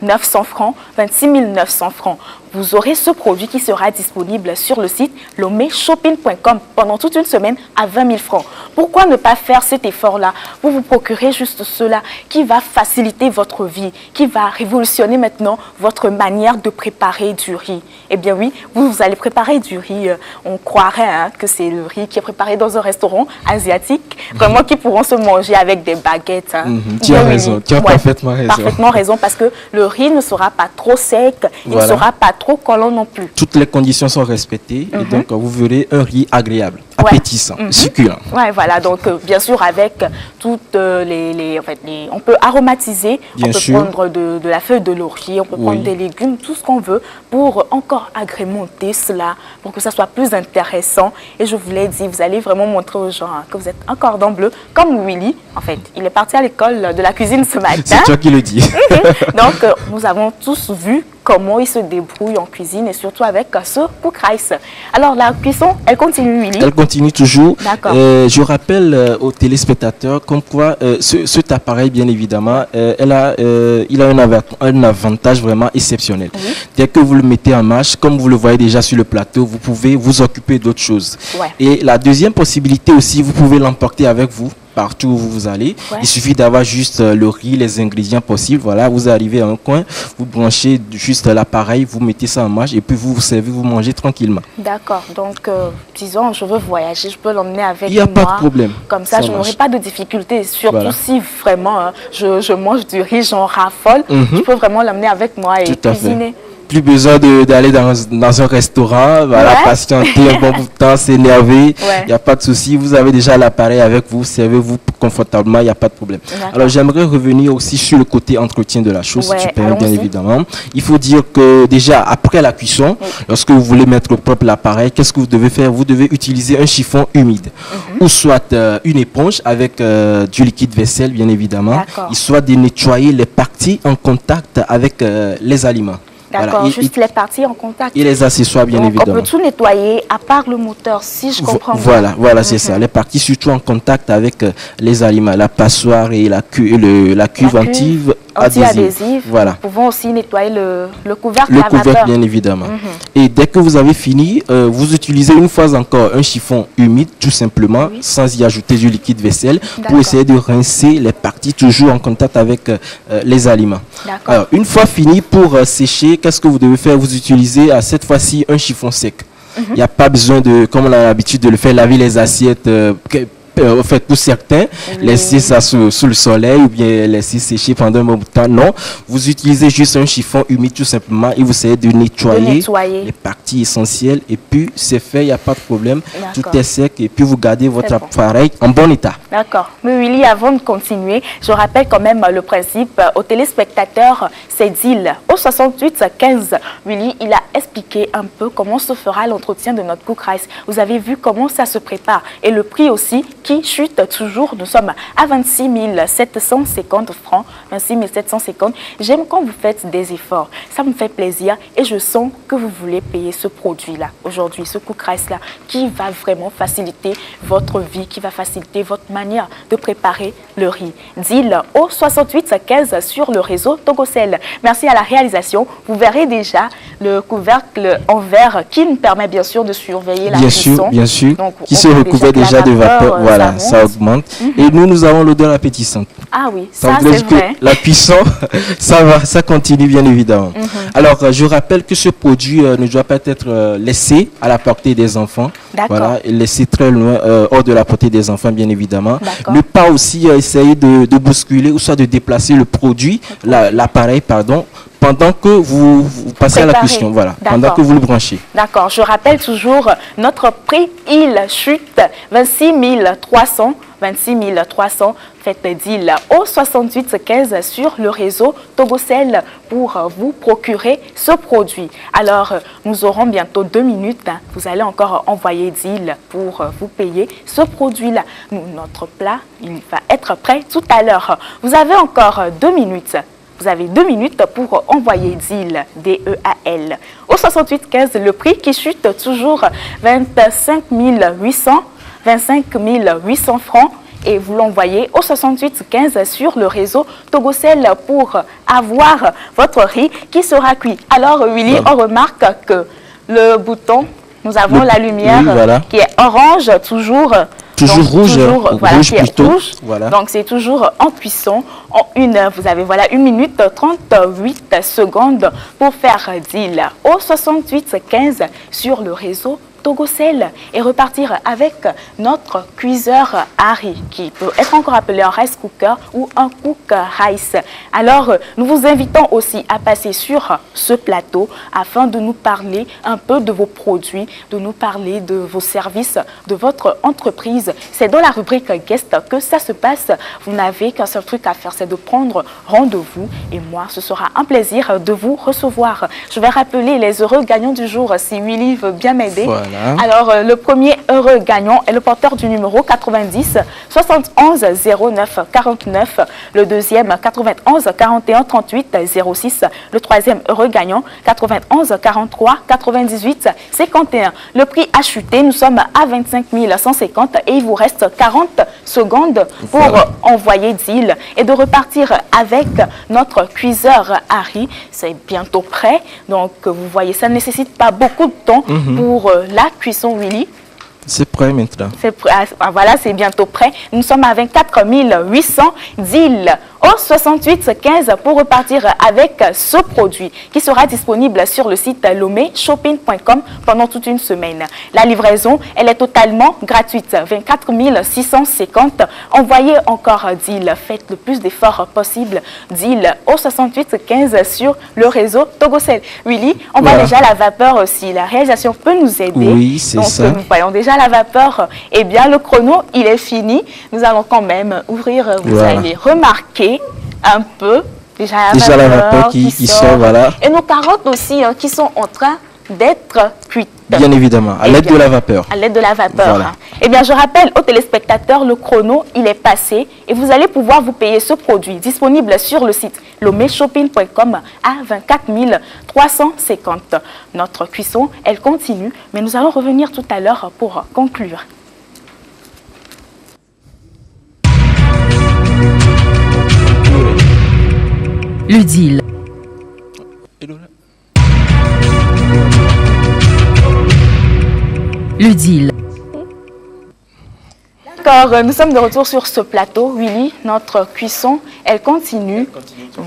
900 francs. 26 900 francs. Vous aurez ce produit qui sera disponible sur le site lomeshopping.com pendant toute une semaine à 20 000 francs. Pourquoi ne pas faire cet effort-là pour vous procurer juste cela qui va faciliter votre vie, qui va révolutionner maintenant votre manière de préparer du riz? Eh bien oui, vous allez préparer du riz, on croirait hein, que c'est le riz qui est préparé dans un restaurant asiatique, vraiment qui pourront se manger avec des baguettes. Hein. Tu as raison, tu as parfaitement raison. Parfaitement raison, parce que le riz ne sera pas trop sec, il ne sera pas trop collant non plus. Toutes les conditions sont respectées et donc vous verrez un riz agréable, appétissant, succulent. Ouais, voilà, donc bien sûr avec toutes on peut aromatiser, on peut prendre de la feuille de laurier, on peut prendre des légumes, tout ce qu'on veut pour encore agrémenter cela, pour que ça soit plus intéressant. Et je vous l'ai dit, vous allez vraiment montrer aux gens que vous êtes un cordon bleu, comme Willy. En fait, il est parti à l'école de la cuisine ce matin. C'est toi qui le dis. Donc, nous avons tous vu comment il se débrouille en cuisine et surtout avec ce cook rice. Alors, la cuisson, elle continue, Willy? Elle continue toujours. D'accord. Je rappelle aux téléspectateurs comme quoi cet appareil, bien évidemment, il a un avantage vraiment exceptionnel. Dès que vous le mettez en marche, comme vous le voyez déjà sur le plateau, vous pouvez vous occuper d'autres choses. Et la deuxième possibilité aussi, vous pouvez l'emporter avec vous partout où vous allez. Il suffit d'avoir juste le riz, les ingrédients possibles. Voilà, vous arrivez à un coin, vous branchez juste l'appareil, vous mettez ça en marche et puis vous servez, vous mangez tranquillement. D'accord. Donc, disons, je veux voyager, je peux l'emmener avec moi. Il n'y a pas de problème. Comme ça je n'aurai pas de difficulté. Surtout si vraiment je mange du riz, j'en raffole, je peux vraiment l'emmener avec moi et cuisiner. Plus besoin d'aller dans un restaurant, patienter un bon bout de temps, s'énerver. Il n'y a pas de souci. Vous avez déjà l'appareil avec vous, servez-vous confortablement, il n'y a pas de problème. Alors, j'aimerais revenir aussi sur le côté entretien de la chose, si tu permets, bien évidemment. Il faut dire que déjà, après la cuisson, lorsque vous voulez mettre au propre l'appareil, qu'est-ce que vous devez faire? Vous devez utiliser un chiffon humide ou soit une éponge avec du liquide vaisselle, bien évidemment, histoire de nettoyer les parties en contact avec les aliments. D'accord, juste les parties en contact. Et les accessoires, bien évidemment. On peut tout nettoyer à part le moteur, si je comprends bien. Voilà, c'est ça. Les parties surtout en contact avec les aliments, la passoire et la cuve anti-adhésive. Voilà. Nous pouvons aussi nettoyer le couvercle. Le couvercle, bien évidemment. Et dès que vous avez fini, vous utilisez une fois encore un chiffon humide, tout simplement, sans y ajouter du liquide vaisselle, pour essayer de rincer les parties toujours en contact avec les aliments. Alors, une fois fini, pour sécher, qu'est-ce que vous devez faire? Vous utilisez cette fois-ci un chiffon sec. Il n'y a pas besoin de, comme on a l'habitude de le faire, laver les assiettes. En fait, pour certains, laisser ça sous le soleil ou bien laisser sécher pendant un moment de temps. Non, vous utilisez juste un chiffon humide tout simplement et vous essayez de nettoyer les parties essentielles et puis c'est fait, il n'y a pas de problème. Tout est sec et puis vous gardez votre appareil en bon état. D'accord. Mais Willy, avant de continuer, je rappelle quand même le principe aux téléspectateurs, c'est deal. Au 68-15, Willy, il a expliqué un peu comment se fera l'entretien de notre cook rice. Vous avez vu comment ça se prépare et le prix aussi qui chute toujours. Nous sommes à 26 750 francs, 26 750. J'aime quand vous faites des efforts. Ça me fait plaisir et je sens que vous voulez payer ce produit-là aujourd'hui, ce cook rice-là, qui va vraiment faciliter votre vie, qui va faciliter votre manière de préparer le riz. Deal au 68-15 sur le réseau Togocel. Merci à la réalisation. Vous verrez déjà le couvercle en verre qui nous permet bien sûr de surveiller la cuisson. Bien sûr, donc, qui se recouvre déjà de vapeur. Voilà, ça augmente. Et nous avons l'odeur appétissante. Ah oui, ça c'est vrai. La cuisson, ça continue bien évidemment. Alors, je rappelle que ce produit ne doit pas être laissé à la portée des enfants. Voilà, laissé très loin, hors de la portée des enfants, bien évidemment. Ne pas aussi essayer de bousculer ou soit de déplacer le produit, l'appareil, pardon, pendant que vous passez à la cuisson, voilà, pendant que vous le branchez. D'accord, je rappelle toujours notre prix, il chute 26 300. 26 300, faites deal au 68-15 sur le réseau Togocel pour vous procurer ce produit. Alors, nous aurons bientôt 2 minutes. Vous allez encore envoyer deal pour vous payer ce produit-là. Notre plat, il va être prêt tout à l'heure. Vous avez encore 2 minutes. Vous avez 2 minutes pour envoyer deal, D-E-A-L. Au 68-15, le prix qui chute toujours 25 800 francs et vous l'envoyez au 68-15 sur le réseau Togocel pour avoir votre riz qui sera cuit. Alors Willy, on remarque que le bouton, nous avons la lumière qui est orange, toujours rouge, rouge plutôt. Rouge. Voilà. Donc c'est toujours en cuisson. Vous avez 1 minute 38 secondes pour faire deal au 68-15 sur le réseau Togocel et repartir avec notre cuiseur Harry, qui peut être encore appelé un rice cooker ou un cook rice. Alors, nous vous invitons aussi à passer sur ce plateau afin de nous parler un peu de vos produits, de nous parler de vos services, de votre entreprise. C'est dans la rubrique guest que ça se passe. Vous n'avez qu'un seul truc à faire, c'est de prendre rendez-vous. Et moi, ce sera un plaisir de vous recevoir. Je vais rappeler les heureux gagnants du jour, si Willy veut bien m'aider. Voilà. Alors, le premier heureux gagnant est le porteur du numéro 90 71 09 49. Le deuxième, 91 41 38 06. Le troisième heureux gagnant, 91 43 98 51. Le prix a chuté, nous sommes à 25 150 et il vous reste 40 secondes pour envoyer deal et de repartir avec notre cuiseur Harry. C'est bientôt prêt, donc vous voyez, ça ne nécessite pas beaucoup de temps pour la cuisson, Willy. C'est prêt maintenant. Voilà, c'est bientôt prêt. Nous sommes à 24 800 deals au 68 15 pour repartir avec ce produit qui sera disponible sur le site lomeshopping.com pendant toute une semaine. La livraison, elle est totalement gratuite. 24 650. Envoyez encore deal. Faites le plus d'efforts possible. Deal au 68 15 sur le réseau Togocel. Willy, on voit déjà la vapeur aussi. La réalisation peut nous aider. Oui, c'est ça. Nous voyons déjà la vapeur. Eh bien, le chrono, il est fini. Nous allons quand même ouvrir. Vous allez remarquer un peu déjà la vapeur qui sort. Voilà. Et nos carottes aussi qui sont en train d'être cuites. Bien évidemment, à l'aide de la vapeur. À l'aide de la vapeur. Voilà. Eh bien, je rappelle aux téléspectateurs, le chrono, il est passé et vous allez pouvoir vous payer ce produit disponible sur le site lomeshopping.com à 24 350. Notre cuisson, elle continue, mais nous allons revenir tout à l'heure pour conclure. Le deal. Le deal. D'accord, nous sommes de retour sur ce plateau. Willy, notre cuisson, elle continue.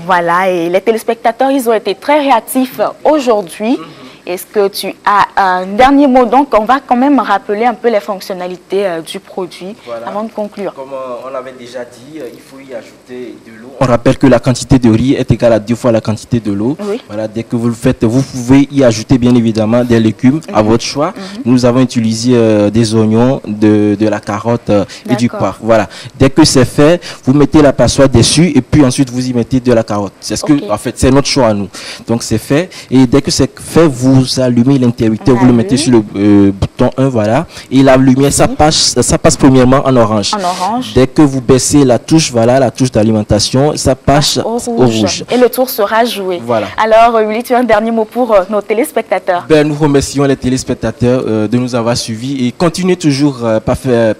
Voilà, et les téléspectateurs, ils ont été très réactifs aujourd'hui. Est-ce que tu as un dernier mot? Donc, on va quand même rappeler un peu les fonctionnalités du produit avant de conclure. Comme on l'avait déjà dit, il faut y ajouter de l'eau. On rappelle que la quantité de riz est égale à 2 fois la quantité de l'eau. Oui. Voilà, dès que vous le faites, vous pouvez y ajouter bien évidemment des légumes à votre choix. Nous avons utilisé des oignons, de la carotte et du poivre. Voilà. Dès que c'est fait, vous mettez la passoire dessus et puis ensuite vous y mettez de la carotte. C'est ce que, en fait, c'est notre choix à nous. Donc c'est fait. Et dès que c'est fait, vous allumez l'interrupteur, vous le mettez sur le bouton 1, voilà. Et la lumière, ça passe premièrement en orange. En orange. Dès que vous baissez la touche, voilà, la touche d'alimentation, ça passe au rouge. Et le tour sera joué. Voilà. Alors, Willy, tu as un dernier mot pour nos téléspectateurs? Nous remercions les téléspectateurs de nous avoir suivis et continuez toujours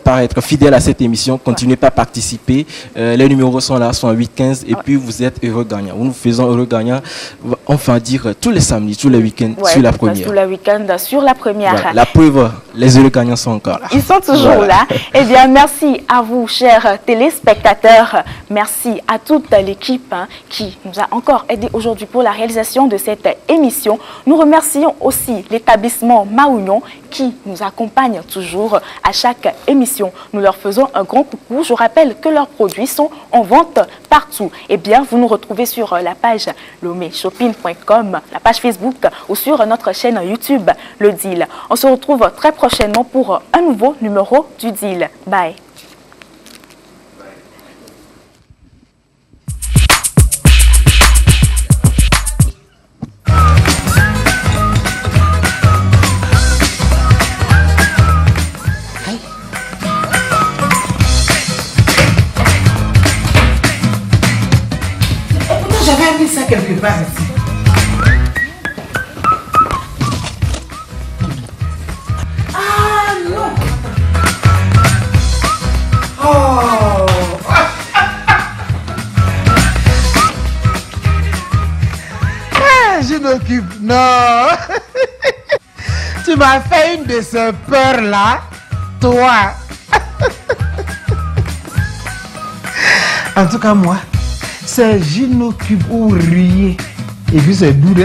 par être fidèles à cette émission, continuez par participer. Les numéros sont là, sont à 8-15 et puis vous êtes heureux gagnants. Nous faisons heureux gagnants, enfin dire tous les samedis, tous les week-ends sur la première. Tous les week-ends sur la première. Voilà. La preuve, les heureux gagnants sont encore là. Ils sont toujours là. Eh bien, merci à vous, chers téléspectateurs. Merci à toute l'équipe qui nous a encore aidé aujourd'hui pour la réalisation de cette émission. Nous remercions aussi l'établissement Maounion qui nous accompagne toujours à chaque émission. Nous leur faisons un grand coucou. Je rappelle que leurs produits sont en vente partout. Eh bien, vous nous retrouvez sur la page lomeshopping.com, la page Facebook ou sur notre chaîne YouTube, Le Deal. On se retrouve très prochainement pour un nouveau numéro du Deal. Bye. J'avais mis ça quelque part ici. Ah non! Oh! Ah, je m'occupe. Non! Tu m'as fait une de ces peurs-là, toi. En tout cas, moi, c'est Gino Cube ou Rier. Et puis c'est doux.